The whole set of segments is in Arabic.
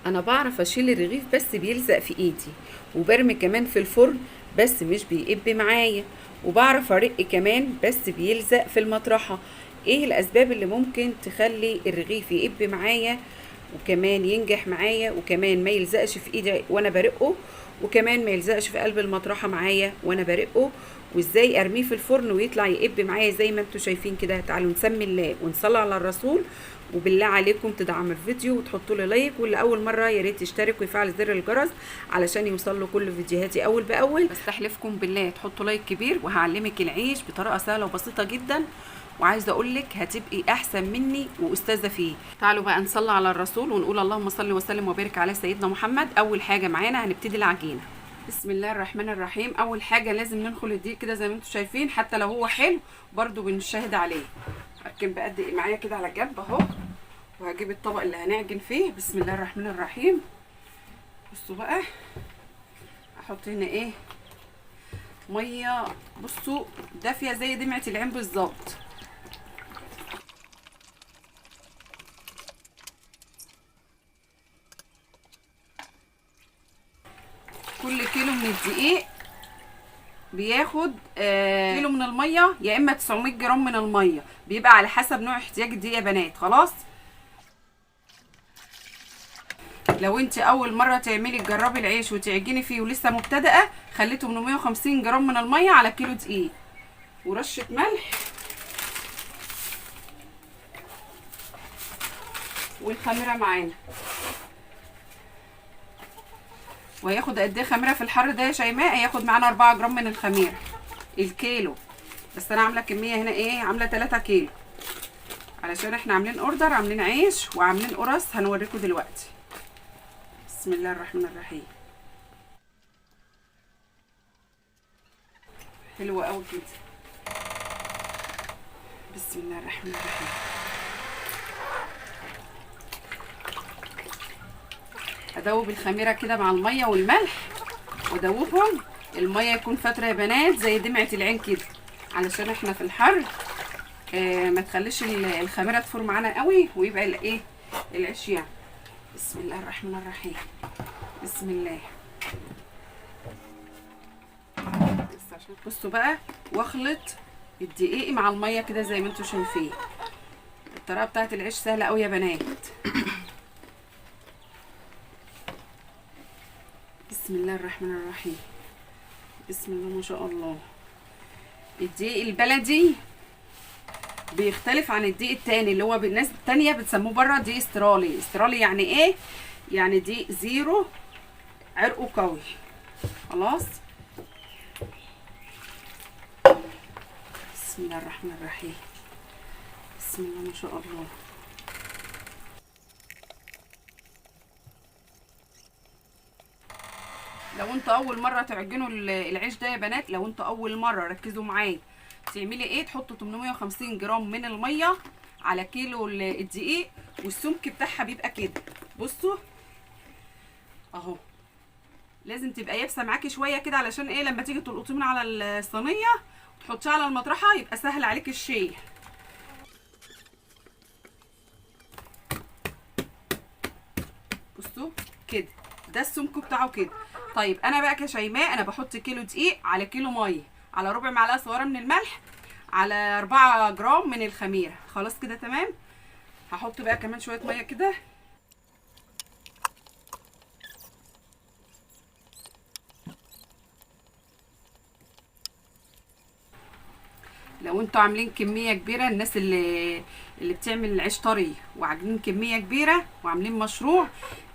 انا بعرف اشيل الرغيف بس بيلزق في ايدي، وبرمي كمان في الفرن بس مش بيقب معايا، وبعرف ارق كمان بس بيلزق في المطرحة. ايه الاسباب اللي ممكن تخلي الرغيف يقب معايا وكمان ينجح معايا وكمان ما يلزقش في ايدي وانا برقه، وكمان ما يلزقش في قلب المطرحة معايا وانا برقه؟ وازاي ارميه في الفرن ويطلع يقب معايا زي ما انتوا شايفين كده؟ تعالوا نسمي الله ونصلي على الرسول. وبالله عليكم تدعموا الفيديو وتحطوا لي لايك، واللي اول مره يا ريت يشترك ويفعل زر الجرس علشان يوصل له كل فيديوهاتي اول باول. بستحلفكم بالله تحطوا لايك كبير، وهعلمك العيش بطريقه سهله وبسيطه جدا، وعايزه اقول لك هتبقي احسن مني واستاذه فيه. تعالوا بقى نصلي على الرسول ونقول اللهم صل وسلم وبارك على سيدنا محمد. اول حاجه معانا هنبتدي العجينه. بسم الله الرحمن الرحيم. اول حاجه لازم ننخل الدقيق كده زي ما انتم شايفين، حتى لو هو حلو برده بنشهد عليه. هركن بقى الدقيق معايا كده على جنب اهو، وهجيب الطبق اللي هنعجن فيه. بسم الله الرحمن الرحيم. بصوا بقى، احط هنا ايه؟ ميه، بصوا دافيه زي دمعه العين بالظبط. كل كيلو من الدقيق بياخد كيلو من الميه، يا اما 900 جرام من الميه، بيبقى على حسب نوع احتياج الدقيق يا بنات. خلاص، لو انت اول مره تعملي تجربي العيش وتعجني فيه ولسه مبتدئه، خليه 850 جرام من الميه على كيلو دقيق، ورشه ملح، والخميره معانا. وهياخد قد ايه خميره في الحر ده يا شيماء؟ هياخد معانا 4 جرام من الخميره الكيلو، بس انا عامله كميه هنا ايه، عامله 3 كيلو، علشان احنا عاملين اوردر، عاملين عيش وعاملين قرص هنوريكم دلوقتي. بسم الله الرحمن الرحيم. حلوه قوي كده. بسم الله الرحمن الرحيم. ادوب الخميره كده مع الميه والملح، وادوبهم. الميه يكون فتره يا بنات زي دمعه العين كده، علشان احنا في الحر ما تخليش الخميره تفور معانا قوي ويبقى الايه العيش يعني. بسم الله الرحمن الرحيم. بسم الله. بصوا بقى، واخلط الدقيق مع الميه كده زي ما انتم شايفين. الطريقه بتاعت العيش سهله قوي يا بنات. بسم الله الرحمن الرحيم. بسم الله ما شاء الله. الدقيق البلدي بيختلف عن الدقيق التاني اللي هو بالناس التانية بتسموه بره دقيق استرالي. استرالي يعني ايه؟ يعني دقيق زيرو، عرقه قوي. خلاص. بسم الله الرحمن الرحيم. بسم الله ما شاء الله. لو انتوا اول مره تعجنوا العيش ده يا بنات، لو انتوا اول مره ركزوا معايا، تعملي ايه؟ تحطوا 850 جرام من الميه على كيلو الدقيق، والسمك بتاعها بيبقى كده. بصوا اهو، لازم تبقى يابسه معاكي شويه كده، علشان ايه؟ لما تيجي تلقطيه من على الصينيه وتحطيه على المطرحه يبقى سهل عليك الشيل. بصوا كده، ده السمك بتاعه كده. طيب انا بقى كشيماء، انا بحط كيلو دقيق على كيلو ميه، على ربع معلقه صغيره من الملح، على 4 جرام من الخميره. خلاص كده تمام. هحط بقى كمان شويه ميه كده. لو انتوا عاملين كميه كبيره، الناس اللي بتعمل العيش طري وعاملين كميه كبيره وعاملين مشروع،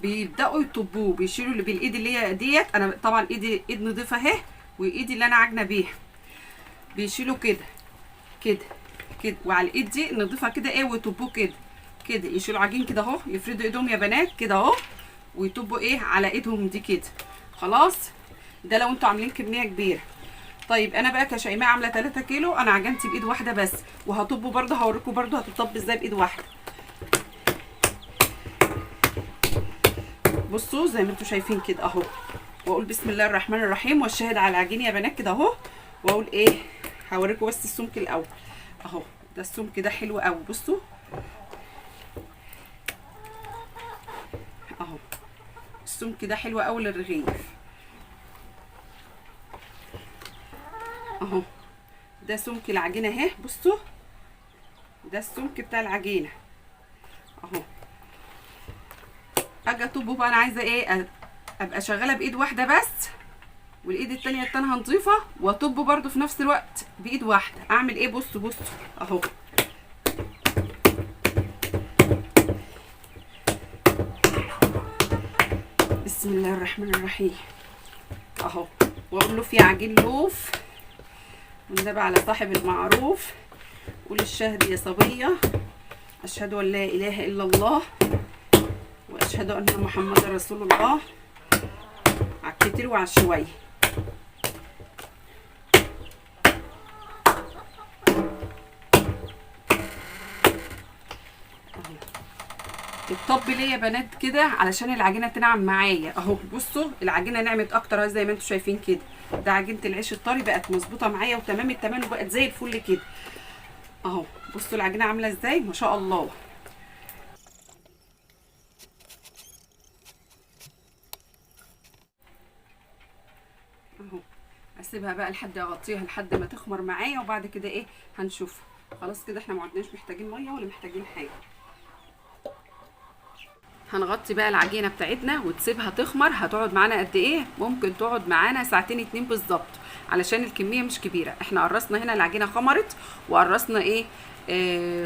بيبداوا يطبوه، بيشيلوا اللي بالايد اللي هي ديت. انا طبعا ايد نضيفه اهي، وايدي اللي انا عاجنه بيها، بيشيلوا كده كده كده، وعلى الايد دي نضيفها كده ايه، ويطبوه كده كده، يشيلوا عجين كده اهو، يفردوا ايدهم يا بنات كده اهو، ويطبوا ايه على ايدهم دي كده. خلاص، ده لو انتوا عاملين كميه كبيره. طيب انا بقى كشيماء عامله 3 كيلو، انا عجنت بايد واحده بس، وهطبه برده، هوريكم برده هتطب ازاي بايد واحده. بصوا زي ما انتوا شايفين كده اهو، واقول بسم الله الرحمن الرحيم، والشاهد على العجين يا بنات كده اهو، واقول ايه، هوريكم بس السمك الاول اهو. ده السمك ده حلو قوي. بصوا اهو، السمك ده حلو قوي للرغيف اهو. ده سمك العجينه اهي، بصوا ده السمك بتاع العجينه اهو. اجي اطبه بقى، انا عايزه ايه، ابقى شغاله بايد واحده بس، والايد التانيه التانيه نظيفه، واطبه برده في نفس الوقت بايد واحده. اعمل ايه؟ بصوا بصوا اهو. بسم الله الرحمن الرحيم اهو. واقول له في عجين لوف، والنبي على صاحب المعروف. قول الشهد يا صبيه، اشهد ان لا اله الا الله واشهد ان محمد رسول الله. على الكتير وعلى الشويه. الطب ليه يا بنات كده علشان العجينه تنعم معايا اهو. بصوا العجينه نعمت اكتر اهي زي ما انتم شايفين كده. ده عجينه العيش الطري بقت مظبوطه معايا وتمام التمام، وبقت زي الفل كده اهو. بصوا العجينه عامله ازاي ما شاء الله. اهو اسيبها بقى لحد اغطيها لحد ما تخمر معايا، وبعد كده ايه هنشوفها. خلاص كده احنا ما عدناش محتاجين ميه ولا محتاجين حاجه. هنغطي بقى العجينه بتاعتنا وتسيبها تخمر. هتقعد معانا قد ايه؟ ممكن تقعد معانا ساعتين 2 بالظبط، علشان الكميه مش كبيره. احنا قرصنا هنا العجينه خمرت، وقرصنا ايه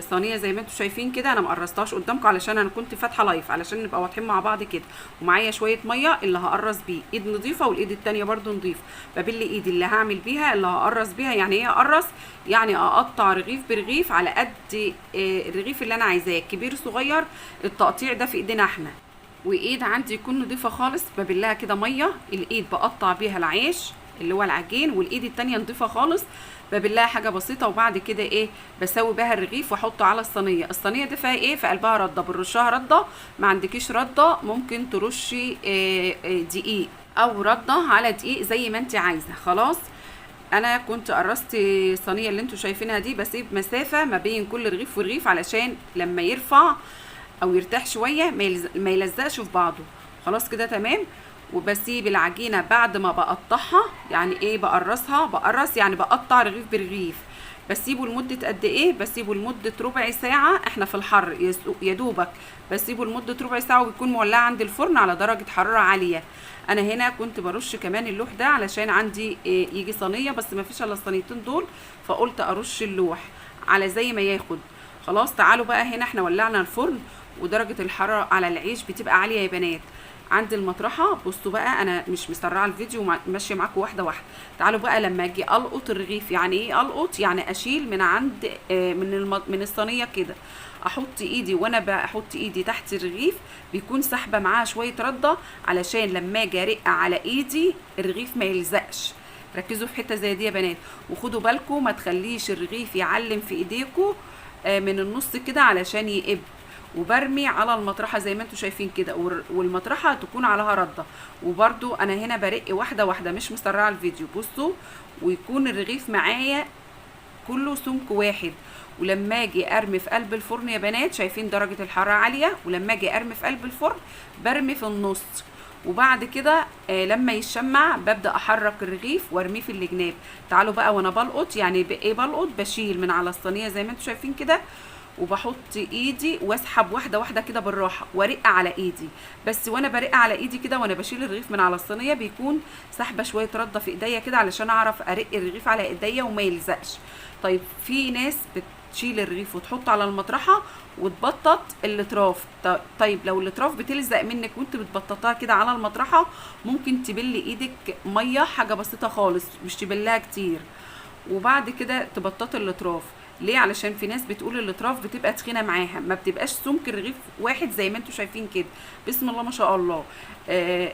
صينيه زي ما انتم شايفين كده. انا ما قرصتهاش قدامكم علشان انا كنت فاتحه لايف، علشان نبقى واضحين مع بعض كده. ومعايا شويه ميه اللي هقرص بيه، ايد نظيفه والايد التانيه برده نظيفه. ببل ايدي اللي هعمل بيها اللي هقرص بيها. يعني ايه اقرص؟ يعني اقطع رغيف برغيف على قد الرغيف اللي انا عايزاه، كبير صغير. التقطيع ده في ايدينا احنا. وايد عندي يكون نضيفه خالص، ببلها كده ميه. الايد بقطع بيها العيش اللي هو العجين، والايد التانيه نضيفه خالص ببلها حاجه بسيطه. وبعد كده ايه بسوي بها الرغيف واحطه على الصينيه. الصينيه دي فيها ايه؟ في قلبها رده، بنرشها رده. ما عندكيش رده ممكن ترشي دقيق او رده على دقيق زي ما انت عايزه. خلاص انا كنت قرصت الصينيه اللي انتوا شايفينها دي، بسيب مسافه ما بين كل رغيف ورغيف علشان لما يرفع او يرتاح شويه ما يلزقش في بعضه. خلاص كده تمام. وبسيب العجينه بعد ما بقطعها. يعني ايه بقرصها؟ بقرص يعني بقطع رغيف برغيف. بسيبه لمده قد ايه؟ بسيبه لمده ربع ساعه. احنا في الحر يا دوبك بسيبه لمده ربع ساعه، وبيكون مولع عند الفرن على درجه حراره عاليه. انا هنا كنت برش كمان اللوح ده علشان عندي يجي صينيه بس ما فيش الا الصينيتين دول، فقلت ارش اللوح على زي ما ياخد. خلاص تعالوا بقى هنا احنا ولعنا الفرن، ودرجه الحراره على العيش بتبقى عاليه يا بنات. عند المطرحه بصوا بقى، انا مش مسرعه الفيديو ماشيه معاكم واحده واحده. تعالوا بقى لما اجي القط الرغيف. يعني ايه القط؟ يعني اشيل من عند من الصينيه كده، احط ايدي. وانا بحط ايدي تحت الرغيف بيكون سحبه معاها شويه رده، علشان لما اجي ارق على ايدي الرغيف ما يلزقش. ركزوا في حته زي دي يا بنات، وخدوا بالكم ما تخليش الرغيف يعلم في ايديكم من النص كده علشان يقب. وبرمي على المطرحه زي ما انتم شايفين كده، والمطرحه تكون عليها رده. وبرده انا هنا برق واحده واحده مش مسرعه الفيديو. بصوا ويكون الرغيف معايا كله سمك واحد. ولما اجي ارمي في قلب الفرن يا بنات، شايفين درجه الحراره عاليه، ولما اجي ارمي في قلب الفرن برمي في النص. وبعد كده لما يشمع ببدا احرك الرغيف وارميه في الجناب. تعالوا بقى وانا بلقط. يعني ايه بلقط؟ بشيل من على الصينيه زي ما انتم شايفين كده، وبحط ايدي واسحب واحده واحده كده بالراحه وارق على ايدي. بس وانا برق على ايدي كده وانا بشيل الرغيف من على الصينيه بيكون سحبه شويه رده في ايديا كده علشان اعرف ارق الرغيف على ايديا وما يلزقش. طيب في ناس بتشيل الرغيف وتحط على المطرحه وتبطط الاطراف. طيب لو الاطراف بتلزق منك وانت بتبططها كده على المطرحه، ممكن تبلي ايدك ميه حاجه بسيطه خالص، مش تبلها كتير، وبعد كده تبططي الاطراف. ليه؟ علشان في ناس بتقول الاطراف بتبقى تخينه معاها، ما بتبقاش سمك الرغيف واحد زي ما انتم شايفين كده. بسم الله ما شاء الله.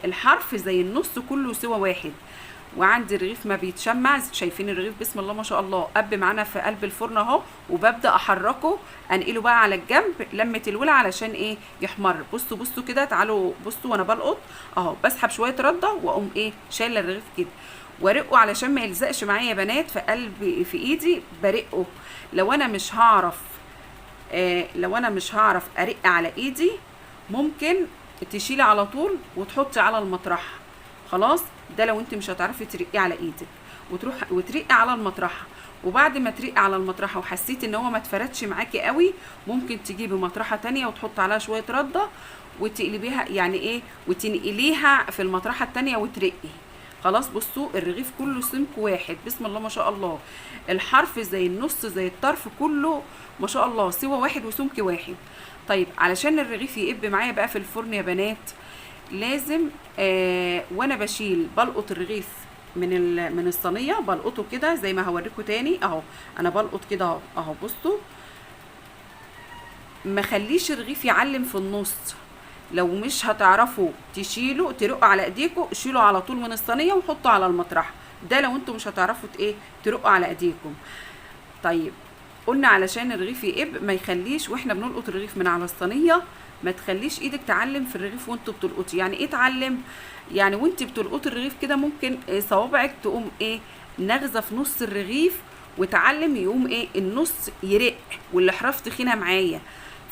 الحرف زي النص كله سوى واحد. وعندي الرغيف ما بيتشمع، شايفين الرغيف بسم الله ما شاء الله قب معانا في قلب الفرن اهو. وببدا احركه انقله بقى على الجنب لما تلوله علشان ايه يحمر. بصوا بصوا كده، تعالوا بصوا وانا بلقط اهو. بسحب شويه رده واقوم ايه شايله الرغيف كده وارقه علشان ما يلزقش معايا يا بنات في قلب في ايدي. برقه. لو انا مش هعرف ارق على ايدي، ممكن تشيلي على طول وتحطي على المطرحه. خلاص، ده لو انت مش هتعرفي ترقيه على ايدك، وترقي على المطرحه. وبعد ما ترقي على المطرحه وحسيتي ان هو ما اتفردش معاكي قوي، ممكن تجيبي مطرحه تانية وتحط عليها شويه رده وتقلبيها، يعني ايه، وتنقليها في المطرحه التانية وترقي. خلاص، بصوا الرغيف كله سمك واحد، بسم الله ما شاء الله. الحرف زي النص زي الطرف كله ما شاء الله سوى واحد وسمك واحد. طيب علشان الرغيف يقب معايا بقى في الفرن يا بنات، لازم وانا بشيل بلقط الرغيف من الصينيه، بلقطه كده زي ما هوريكم تاني اهو. انا بلقط كده اهو، بصوا ما خليش الرغيف يعلم في النص. لو مش هتعرفوا تشيلوا ترقوا على ايديكم، شيلوا على طول من الصينيه وحطوا على المطرح. ده لو انتم مش هتعرفوا ترقوا على ايديكم. طيب قلنا علشان الرغيف يقب ما يخليش واحنا بنلقط الرغيف من على الصينيه، ما تخليش ايدك تعلم في الرغيف وانتوا بتلقطي. يعني ايه تعلم؟ يعني وانت بتلقطي الرغيف كده ممكن صوابعك تقوم نغزه في نص الرغيف وتعلم، يقوم النص يرق والاحراف تخينه معايا،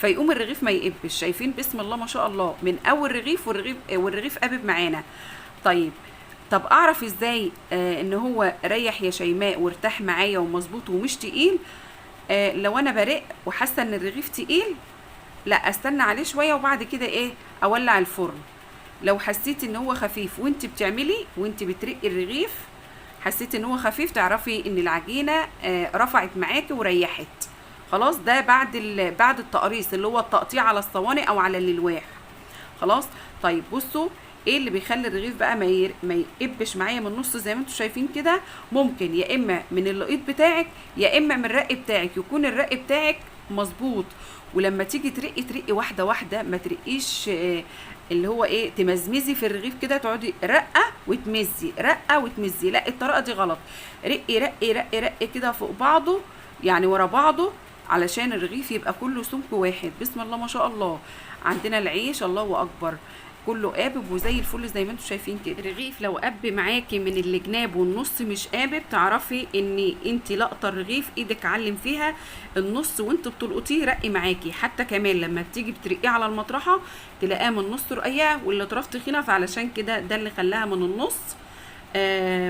فيقوم الرغيف ما يقبش. شايفين بسم الله ما شاء الله من اول رغيف والرغيف قابب معانا. طب اعرف ازاي ان هو ريح يا شيماء وارتاح معايا ومظبوط ومش تقيل؟ لو انا برق وحاسه ان الرغيف تقيل، لا استنى عليه شويه وبعد كده اولع الفرن. لو حسيت ان هو خفيف وانت بتعملي وانت بترقي الرغيف، حسيت ان هو خفيف، تعرفي ان العجينه رفعت معاكي وريحت. خلاص، ده بعد التقريص اللي هو التقطيع على الصواني او على الالواح. خلاص. طيب بصوا ايه اللي بيخلي الرغيف بقى ما يقبش معايا من النص زي ما انتم شايفين كده؟ ممكن يا اما من اللقيط بتاعك يا اما من الرق بتاعك، يكون الرق بتاعك مظبوط. ولما تيجي ترقي واحده واحده، ما ترقيش اللي هو تمزمزي في الرغيف كده، تقعدي رقه وتمزي رقه وتمزي، لا الطريقه دي غلط. رقي رقي رقي رقي كده فوق بعضه، يعني ورا بعضه، علشان الرغيف يبقى كله سمك واحد. بسم الله ما شاء الله. عندنا العيش الله اكبر كله قابب وزي الفل زي ما انتم شايفين كده. الرغيف لو قب معاكي من الجناب والنص مش قابب، تعرفي ان انت لقطه الرغيف ايدك علم فيها النص وانت بتلقطيه رقي معاكي. حتى كمان لما بتيجي بترقيه على المطرحه تلاقيها من النص رقيقه والاطراف تخينه، فعلشان كده ده اللي خلاها من النص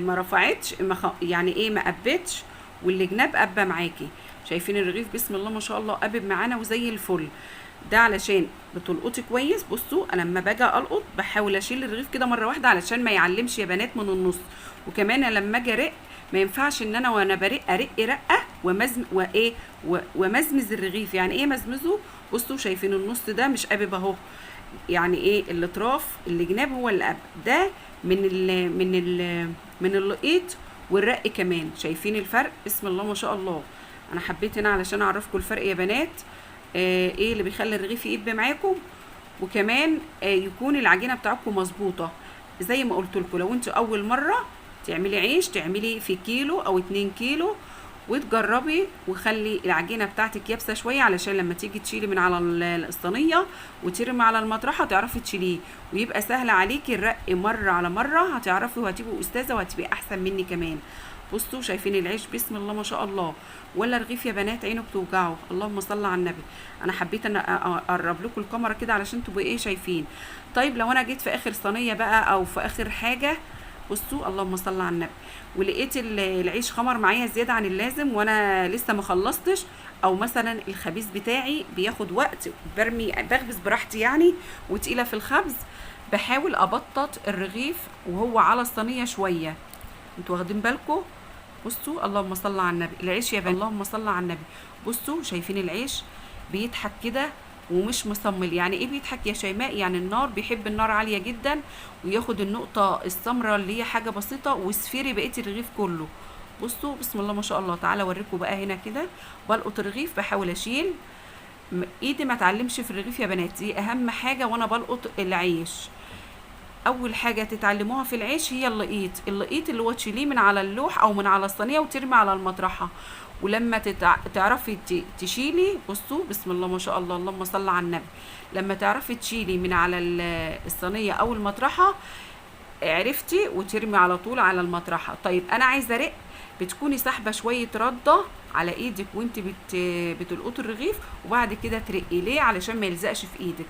ما رفعتش، يعني ما قبتش، والجناب قبه معاكي. شايفين الرغيف بسم الله ما شاء الله قابب معانا وزي الفل. ده علشان بتلقطي كويس. بصوا انا لما باجي القط بحاول اشيل الرغيف كده مره واحده علشان ما يعلمش يا بنات من النص. وكمان لما اجي ارق ما ينفعش ان انا وانا برق رقه ومزمز الرغيف. يعني ايه مزمزه؟ بصوا شايفين النص ده مش قابب اهو، يعني الاطراف الجناب هو اللي قابب. ده من اللقيط والرق كمان. شايفين الفرق؟ بسم الله ما شاء الله. انا حبيت هنا علشان اعرفكم الفرق يا بنات، ايه اللي بيخلي الرغيف يقب معاكم. وكمان يكون العجينه بتاعتكم مظبوطه. زي ما قلت لكم، لو انتوا اول مره تعملي عيش تعملي في كيلو او 2 كيلو وتجربي، وخلي العجينه بتاعتك يابسه شويه علشان لما تيجي تشيلي من على الصينيه وترمي على المطرحه تعرفي تشيليه ويبقى سهل عليكي الرق مره على مره. هتعرفي وهتبقي استاذه وهتبقي احسن مني كمان. بصوا شايفين العيش بسم الله ما شاء الله، ولا رغيف يا بنات عينه بتوجعه. اللهم صل على النبي. انا حبيت ان اقرب لكم الكاميرا كده علشان تبقوا شايفين. طيب لو انا جيت في اخر صينيه بقى او في اخر حاجه، بصوا اللهم صل على النبي، ولقيت العيش خمر معايا زياده عن اللازم وانا لسه ما خلصتش، او مثلا الخبيز بتاعي بياخد وقت، بخبز براحتي يعني وتقيله في الخبز، بحاول ابطط الرغيف وهو على الصينيه شويه. انتوا واخدين بالكم؟ بصوا اللهم صل على النبي. العيش يا بنات اللهم صل على النبي. بصوا شايفين العيش بيضحك كده ومش مصمل. يعني ايه بيضحك يا شيماء؟ يعني النار بيحب النار عاليه جدا وياخد النقطه السمراء اللي هي حاجه بسيطه وسفيري بقيه الرغيف كله. بصوا بسم الله ما شاء الله. تعالى اوريكم بقى هنا كده بلقط الرغيف، بحاول اشيل ايدي ما تعلمش في الرغيف يا بنات، دي اهم حاجه وانا بلقط العيش. اول حاجه تتعلموها في العيش هي اللقيط اللي هو تشيليه من على اللوح او من على الصينيه وترمي على المطرحه. ولما تعرفي تشيلي، بصوا بسم الله ما شاء الله اللهم صل على النبي، لما تعرفي تشيلي من على الصينيه او المطرحه عرفتي وترمي على طول على المطرحه. طيب انا عايزه ارق، بتكوني ساحبه شويه رده على ايدك وانت بتلقطي الرغيف وبعد كده ترقي. ليه؟ علشان ما يلزقش في ايدك.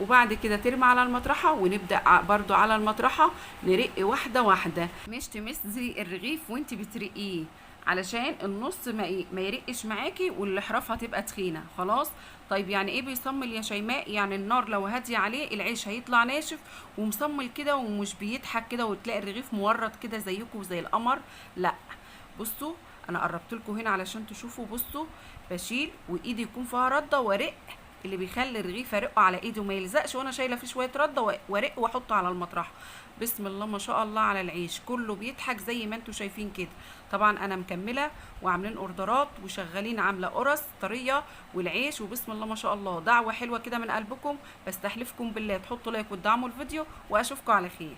وبعد كده ترمي على المطرحة، ونبدأ برضو على المطرحة نرق واحدة واحدة، مش تمسي الرغيف وانت بترقيه علشان النص ما يرقش معاكي والاحراف هتبقى تخينة. خلاص. طيب يعني ايه بيصمل يا شيماء؟ يعني النار لو هادية عليه العيش هيطلع ناشف ومصمل كده ومش بيضحك كده وتلاقي الرغيف مورد كده زيكم وزي القمر. لا، بصوا انا قربت لكم هنا علشان تشوفوا. بصوا بشيل وايدي يكون فيها رده وارق، اللي بيخلي الرغيف ارقه على ايدي وما يلزقش وانا شايله فيه شويه رده، وارق واحطه على المطرحه. بسم الله ما شاء الله على العيش، كله بيضحك زي ما انتم شايفين كده. طبعا انا مكمله وعاملين اوردرات وشغالين، عامله قرص طريه والعيش، وبسم الله ما شاء الله. دعوه حلوه كده من قلبكم، بستحلفكم بالله تحطوا لايك وتدعموا الفيديو، واشوفكم على خير.